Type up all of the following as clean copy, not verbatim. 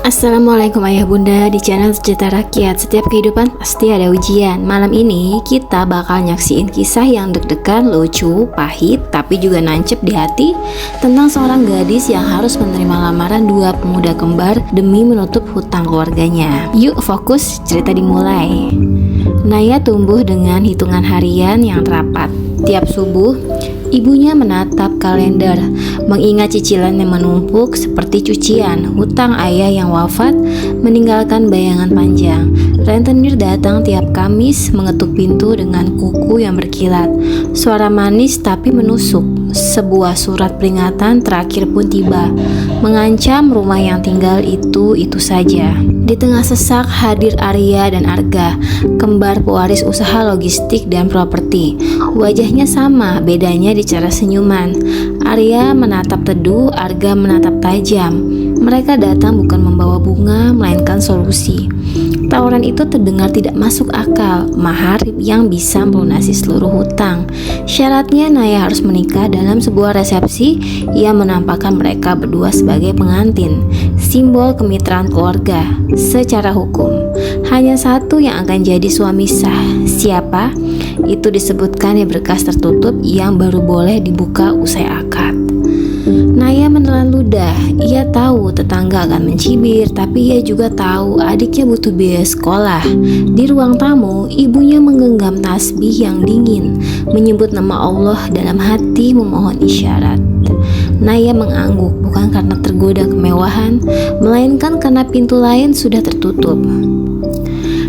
Assalamualaikum ayah bunda di channel Sejarah Rakyat. Setiap kehidupan pasti ada ujian. Malam ini kita bakal nyaksiin kisah yang deg-degan, lucu, pahit, tapi juga nancep di hati tentang seorang gadis yang harus menerima lamaran dua pemuda kembar demi menutup hutang keluarganya. Yuk fokus, cerita dimulai. Naya tumbuh dengan hitungan harian yang terapat. Tiap subuh, ibunya menatap kalender, mengingat cicilan yang menumpuk seperti cucian, hutang ayah yang wafat, meninggalkan bayangan panjang. Rentenir datang tiap Kamis mengetuk pintu dengan kuku yang berkilat. Suara manis tapi menusuk. Sebuah surat peringatan terakhir pun tiba, mengancam rumah yang tinggal itu saja. Di tengah sesak hadir Arya dan Arga, kembar pewaris usaha logistik dan properti. Wajahnya sama, bedanya di cara senyuman. Arya menatap teduh, Arga menatap tajam. Mereka datang bukan membawa bunga, melainkan solusi. Tawaran itu terdengar tidak masuk akal, mahar yang bisa melunasi seluruh hutang. Syaratnya Naya harus menikah dalam sebuah resepsi yang menampakkan mereka berdua sebagai pengantin, simbol kemitraan keluarga. Secara hukum, hanya satu yang akan jadi suami sah. Siapa? Itu disebutkan di berkas tertutup yang baru boleh dibuka usai akad. Naya menelan ludah. Ia tahu tetangga akan mencibir, tapi ia juga tahu adiknya butuh biaya sekolah. Di ruang tamu, ibunya menggenggam tasbih yang dingin, menyebut nama Allah dalam hati memohon isyarat. Naya mengangguk bukan karena tergoda kemewahan, melainkan karena pintu lain sudah tertutup.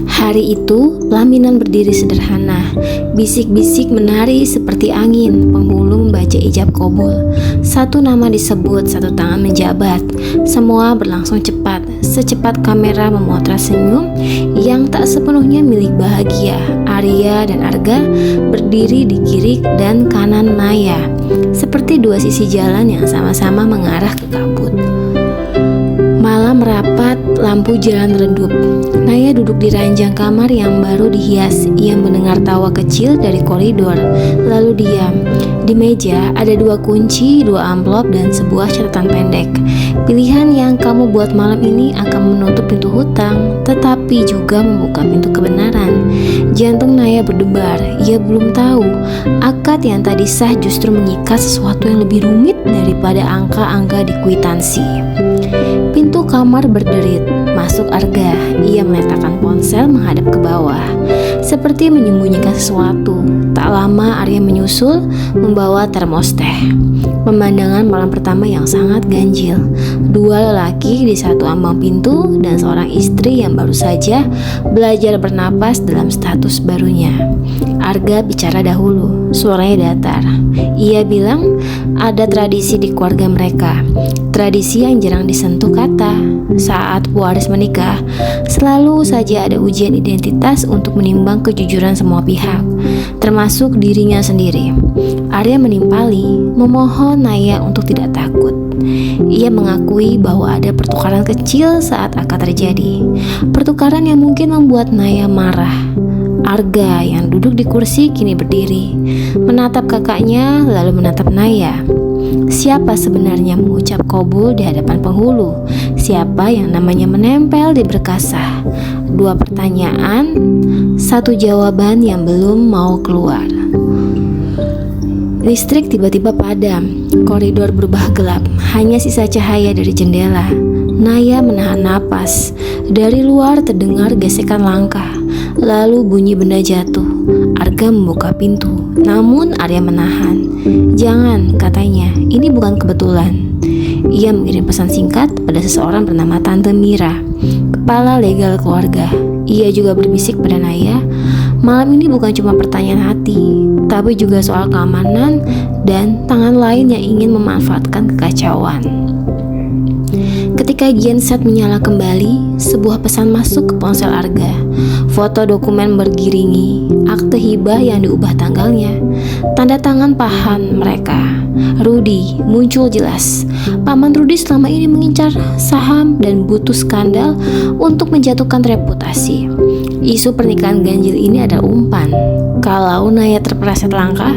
Hari itu, pelaminan berdiri sederhana. Bisik-bisik menari seperti angin. Penghulu membaca ijab kabul. Satu nama disebut, satu tangan menjabat. Semua berlangsung cepat, secepat kamera memotret senyum yang tak sepenuhnya milik bahagia. Arya dan Arga berdiri di kiri dan kanan Naya, seperti dua sisi jalan yang sama-sama mengarah ke kabut. Malam rapat, lampu jalan redup. Naya duduk di ranjang kamar yang baru dihias. Ia mendengar tawa kecil dari koridor, lalu diam. Di meja ada dua kunci, dua amplop, dan sebuah catatan pendek. Pilihan yang kamu buat malam ini akan menutup pintu hutang, tetapi juga membuka pintu kebenaran. Jantung Naya berdebar. Ia belum tahu, akad yang tadi sah justru mengikat sesuatu yang lebih rumit daripada angka-angka di kwitansi. Pintu kamar berderit. Masuk Arga. Ia meletakkan ponsel menghadap ke bawah, seperti menyembunyikan sesuatu. Tak lama Arya menyusul, membawa termos teh. Pemandangan malam pertama yang sangat ganjil. Dua lelaki di satu ambang pintu dan seorang istri yang baru saja belajar bernapas dalam status barunya. Arga bicara dahulu, suaranya datar. Ia bilang ada tradisi di keluarga mereka, tradisi yang jarang disentuh kata. Saat pewaris menikah, selalu saja ada ujian identitas untuk menimbang kejujuran semua pihak, termasuk dirinya sendiri. Arya menimpali, memohon Naya untuk tidak takut. Ia mengakui bahwa ada pertukaran kecil saat akad terjadi, pertukaran yang mungkin membuat Naya marah. Arga yang duduk di kursi kini berdiri, menatap kakaknya lalu menatap Naya. Siapa sebenarnya mengucap kabul di hadapan penghulu? Siapa yang namanya menempel di berkasah? Dua pertanyaan, satu jawaban yang belum mau keluar. Listrik tiba-tiba padam, koridor berubah gelap, hanya sisa cahaya dari jendela. Naya menahan napas. Dari luar terdengar gesekan langkah, lalu bunyi benda jatuh. Arga membuka pintu, namun Arya menahan. Jangan, katanya, ini bukan kebetulan. Ia mengirim pesan singkat pada seseorang bernama Tante Mira, kepala legal keluarga. Ia juga berbisik pada Naya, malam ini bukan cuma pertanyaan hati, tapi juga soal keamanan dan tangan lain yang ingin memanfaatkan kekacauan. Ketika genset menyala kembali, sebuah pesan masuk ke ponsel Arga. Foto dokumen bergiringi, akte hibah yang diubah tanggalnya, tanda tangan pahan mereka. Rudy muncul jelas. Paman Rudy selama ini mengincar saham dan butuh skandal untuk menjatuhkan reputasi. Isu pernikahan ganjil ini adalah umpan. Kalau Naya terpeleset langkah,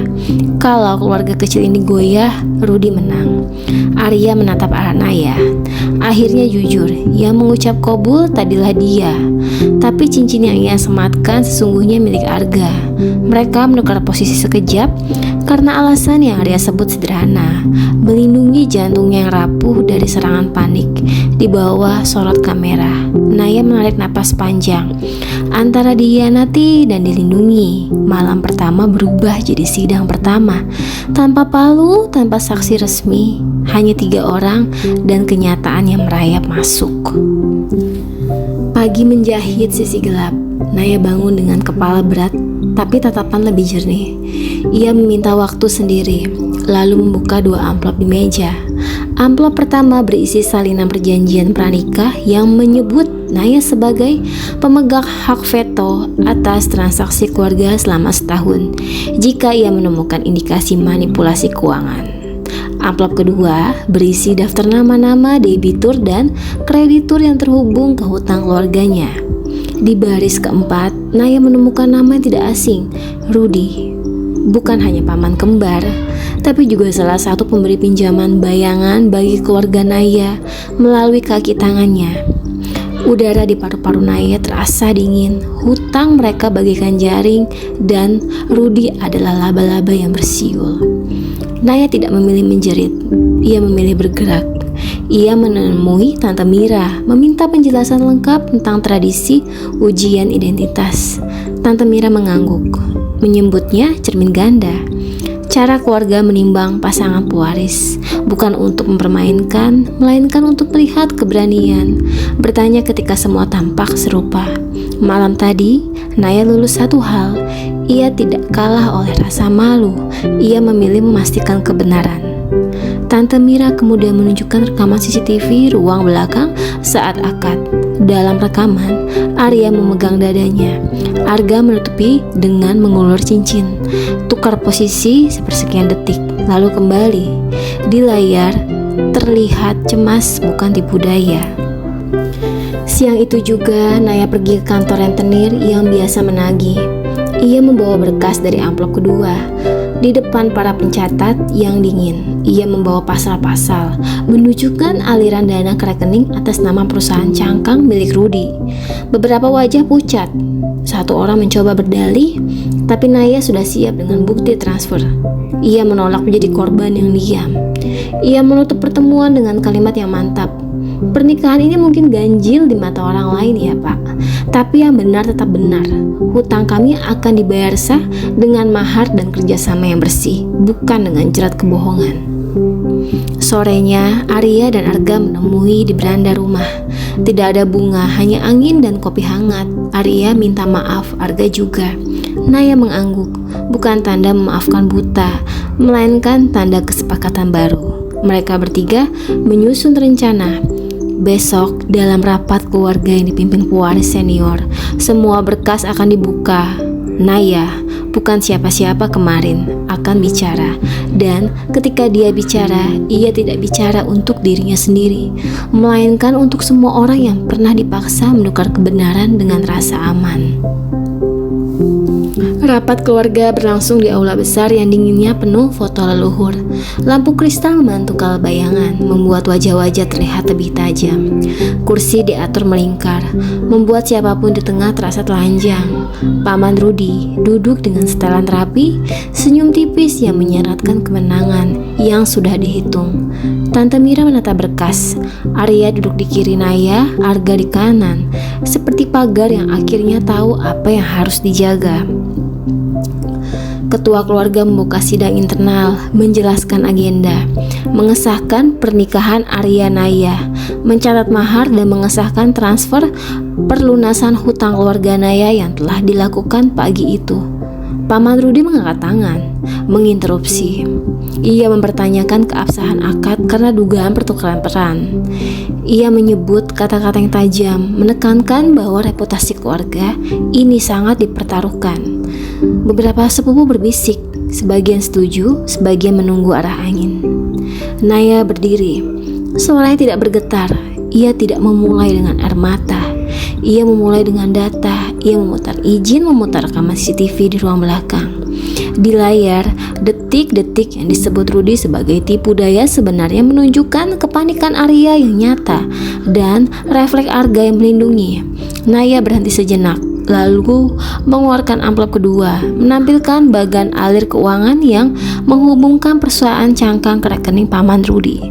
kalau keluarga kecil ini goyah, Rudy menang. Arya menatap arah Naya. Akhirnya jujur, yang mengucap kabul tadilah dia. Tapi cincin yang ia sematkan sesungguhnya milik Arga. Mereka menukar posisi sekejap karena alasan yang Arya sebut sederhana, melindungi jantungnya yang rapuh dari serangan panik. Di bawah sorot kamera, Naya menarik napas panjang. Antara dihianati dan dilindungi, malam pertama berubah jadi sidang pertama. Tanpa palu, tanpa saksi resmi, hanya 3 orang dan kenyataan yang merayap masuk. Pagi menjahit sisi gelap. Naya bangun dengan kepala berat, tapi tatapan lebih jernih. Ia meminta waktu sendiri, lalu membuka 2 amplop di meja. Amplop pertama berisi salinan perjanjian pranikah yang menyebut Naya sebagai pemegang hak veto atas transaksi keluarga selama setahun jika ia menemukan indikasi manipulasi keuangan. Amplop kedua berisi daftar nama-nama debitur dan kreditur yang terhubung ke hutang keluarganya. Di baris keempat, Naya menemukan nama yang tidak asing, Rudy. Bukan hanya paman kembar, tapi juga salah satu pemberi pinjaman bayangan bagi keluarga Naya melalui kaki tangannya. Udara di paru-paru Naya terasa dingin. Hutang mereka bagaikan jaring dan Rudy adalah laba-laba yang bersiul. Naya tidak memilih menjerit, ia memilih bergerak. Ia menemui Tante Mira, meminta penjelasan lengkap tentang tradisi ujian identitas. Tante Mira mengangguk, menyebutnya cermin ganda. Cara keluarga menimbang pasangan pewaris, bukan untuk mempermainkan, melainkan untuk melihat keberanian. Bertanya ketika semua tampak serupa. Malam tadi, Naya lulus satu hal. Ia tidak kalah oleh rasa malu. Ia memilih memastikan kebenaran. Tante Mira kemudian menunjukkan rekaman CCTV ruang belakang saat akad. Dalam rekaman, Arya memegang dadanya. Arga menutupi dengan mengulur cincin. Tukar posisi sepersekian detik, lalu kembali. Di layar, terlihat cemas bukan tipu daya. Siang itu juga, Naya pergi ke kantor rentenir yang biasa menagih. Ia membawa berkas dari amplop kedua. Di depan para pencatat yang dingin, ia membawa pasal-pasal menunjukkan aliran dana ke rekening atas nama perusahaan cangkang milik Rudy. Beberapa wajah pucat. Satu orang mencoba berdalih, tapi Naya sudah siap dengan bukti transfer. Ia menolak menjadi korban yang diam. Ia menutup pertemuan dengan kalimat yang mantap. Pernikahan ini mungkin ganjil di mata orang lain ya Pak, tapi yang benar tetap benar. Hutang kami akan dibayar sah dengan mahar dan kerjasama yang bersih, bukan dengan jerat kebohongan. Sorenya, Arya dan Arga menemui di beranda rumah. Tidak ada bunga, hanya angin dan kopi hangat. Arya minta maaf, Arga juga. Naya mengangguk, bukan tanda memaafkan buta, melainkan tanda kesepakatan baru. Mereka bertiga menyusun rencana. Besok dalam rapat keluarga yang dipimpin pewaris senior, semua berkas akan dibuka. Naya, bukan siapa-siapa kemarin, akan bicara. Dan ketika dia bicara, ia tidak bicara untuk dirinya sendiri, melainkan untuk semua orang yang pernah dipaksa menukar kebenaran dengan rasa aman. Rapat keluarga berlangsung di aula besar yang dinginnya penuh foto leluhur. Lampu kristal memantulkan bayangan, membuat wajah-wajah terlihat lebih tajam. Kursi diatur melingkar, membuat siapapun di tengah terasa telanjang. Paman Rudy duduk dengan setelan rapi, senyum tipis yang menyeratkan kemenangan yang sudah dihitung. Tante Mira menata berkas. Arya duduk di kiri Naya, Arga di kanan, seperti pagar yang akhirnya tahu apa yang harus dijaga. Ketua keluarga membuka sidang internal, menjelaskan agenda, mengesahkan pernikahan Arya Naya, mencatat mahar dan mengesahkan transfer perlunasan hutang keluarga Naya yang telah dilakukan pagi itu. Paman Rudy mengangkat tangan, menginterupsi. Ia mempertanyakan keabsahan akad karena dugaan pertukaran peran. Ia menyebut kata-kata yang tajam, menekankan bahwa reputasi keluarga ini sangat dipertaruhkan. Beberapa sepupu berbisik, sebagian setuju, sebagian menunggu arah angin. Naya berdiri, suaranya tidak bergetar. Ia tidak memulai dengan air mata. Ia memulai dengan data. Ia memutar izin memutar rekaman CCTV di ruang belakang. Di layar, detik-detik yang disebut Rudy sebagai tipu daya sebenarnya menunjukkan kepanikan Arya yang nyata dan refleks Arga yang melindungi. Naya berhenti sejenak, lalu mengeluarkan amplop kedua, menampilkan bagan alir keuangan yang menghubungkan perusahaan cangkang ke rekening paman Rudy.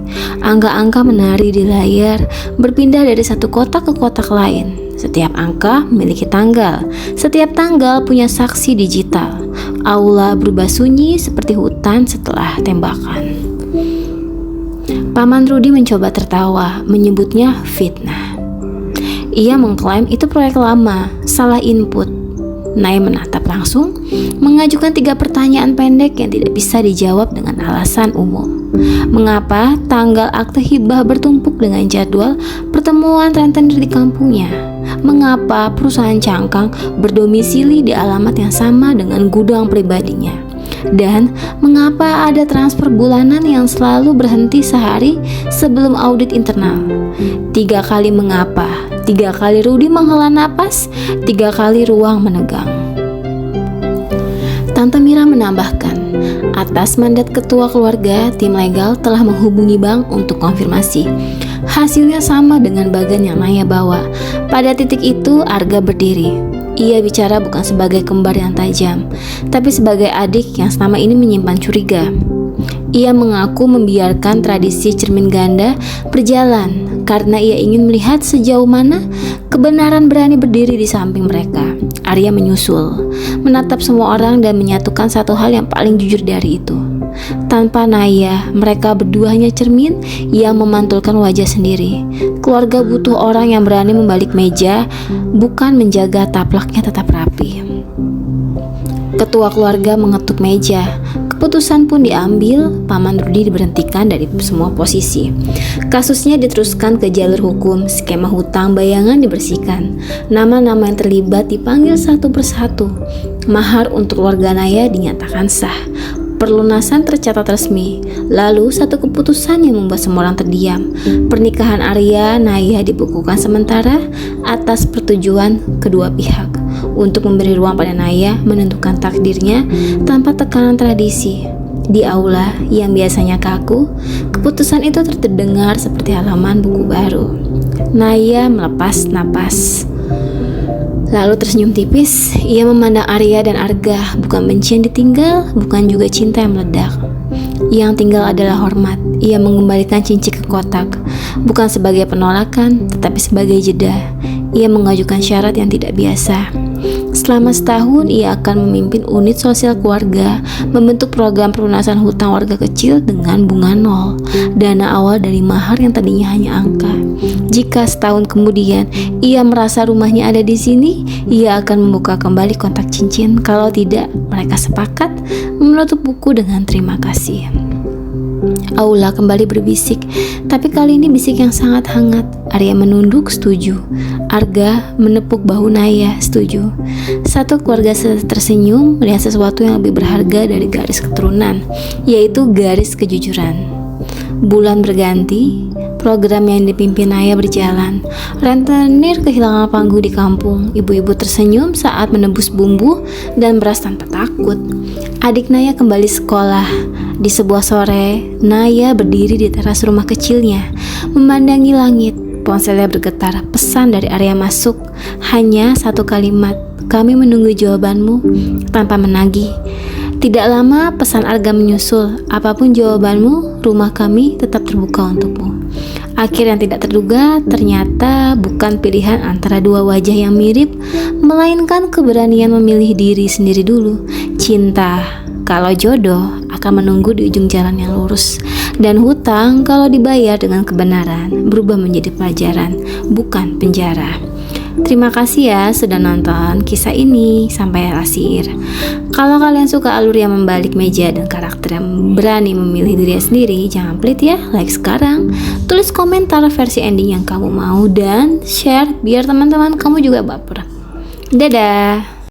Angka-angka menari di layar, berpindah dari satu kotak ke kotak lain. Setiap angka memiliki tanggal, setiap tanggal punya saksi digital. Aula berubah sunyi seperti hutan setelah tembakan. Paman Rudy mencoba tertawa, menyebutnya fitnah. Ia mengklaim itu proyek lama, salah input. Naya menatap langsung, mengajukan 3 pertanyaan pendek yang tidak bisa dijawab dengan alasan umum. Mengapa tanggal akte hibah bertumpuk dengan jadwal pertemuan rentenir di kampungnya? Mengapa perusahaan cangkang berdomisili di alamat yang sama dengan gudang pribadinya? Dan mengapa ada transfer bulanan yang selalu berhenti sehari sebelum audit internal? 3 kali mengapa, 3 kali Rudy menghela napas, 3 kali ruang menegang. Tante Mira menambahkan, atas mandat ketua keluarga, tim legal telah menghubungi bank untuk konfirmasi. Hasilnya sama dengan bagan yang Naya bawa. Pada titik itu, Arga berdiri. Ia bicara bukan sebagai kembar yang tajam, tapi sebagai adik yang selama ini menyimpan curiga. Ia mengaku membiarkan tradisi cermin ganda berjalan karena ia ingin melihat sejauh mana kebenaran berani berdiri di samping mereka. Arya menyusul, menatap semua orang dan menyatukan satu hal yang paling jujur dari itu. Tanpa Naya, mereka berdua hanya cermin yang memantulkan wajah sendiri. Keluarga butuh orang yang berani membalik meja, bukan menjaga taplaknya tetap rapi. Ketua keluarga mengetuk meja. Keputusan pun diambil, Paman Rudy diberhentikan dari semua posisi. Kasusnya diteruskan ke jalur hukum, skema hutang bayangan dibersihkan. Nama-nama yang terlibat dipanggil satu persatu. Mahar untuk keluarga Naya dinyatakan sah. Perlunasan tercatat resmi. Lalu satu keputusan yang membuat semua orang terdiam. Pernikahan Arya Naya dibukukan sementara atas persetujuan kedua pihak, untuk memberi ruang pada Naya menentukan takdirnya tanpa tekanan tradisi. Di aula yang biasanya kaku, keputusan itu terdengar seperti halaman buku baru. Naya melepas napas, lalu tersenyum tipis. Ia memandang Arya dan Arga, bukan benci yang ditinggal, bukan juga cinta yang meledak. Yang tinggal adalah hormat. Ia mengembalikan cincin ke kotak, bukan sebagai penolakan, tetapi sebagai jeda. Ia mengajukan syarat yang tidak biasa. Selama setahun, ia akan memimpin unit sosial keluarga, membentuk program pelunasan hutang warga kecil dengan bunga 0, dana awal dari mahar yang tadinya hanya angka. Jika setahun kemudian ia merasa rumahnya ada di sini, ia akan membuka kembali kontak cincin. Kalau tidak, mereka sepakat menutup buku dengan terima kasih. Aula kembali berbisik, tapi kali ini bisik yang sangat hangat. Arya menunduk, setuju. Arga menepuk bahu Naya, setuju. Satu keluarga tersenyum melihat sesuatu yang lebih berharga dari garis keturunan, yaitu garis kejujuran. Bulan berganti, program yang dipimpin Naya berjalan. Rentenir kehilangan panggung di kampung. Ibu-ibu tersenyum saat menebus bumbu dan beras tanpa takut. Adik Naya kembali sekolah. Di sebuah sore, Naya berdiri di teras rumah kecilnya, memandangi langit. Ponselnya bergetar. Pesan dari Arya masuk. Hanya satu kalimat, "Kami menunggu jawabanmu," tanpa menagih. Tidak lama pesan Arga menyusul. "Apapun jawabanmu, rumah kami tetap terbuka untukmu." Akhir yang tidak terduga ternyata bukan pilihan antara dua wajah yang mirip, melainkan keberanian memilih diri sendiri dulu. Cinta, kalau jodoh, akan menunggu di ujung jalan yang lurus. Dan hutang, kalau dibayar dengan kebenaran, berubah menjadi pelajaran, bukan penjara. Terima kasih ya sudah nonton kisah ini sampai akhir. Kalau kalian suka alur yang membalik meja dan karakter yang berani memilih diri sendiri, jangan pelit ya, like sekarang, tulis komentar versi ending yang kamu mau, dan share biar teman-teman kamu juga baper. Dadah.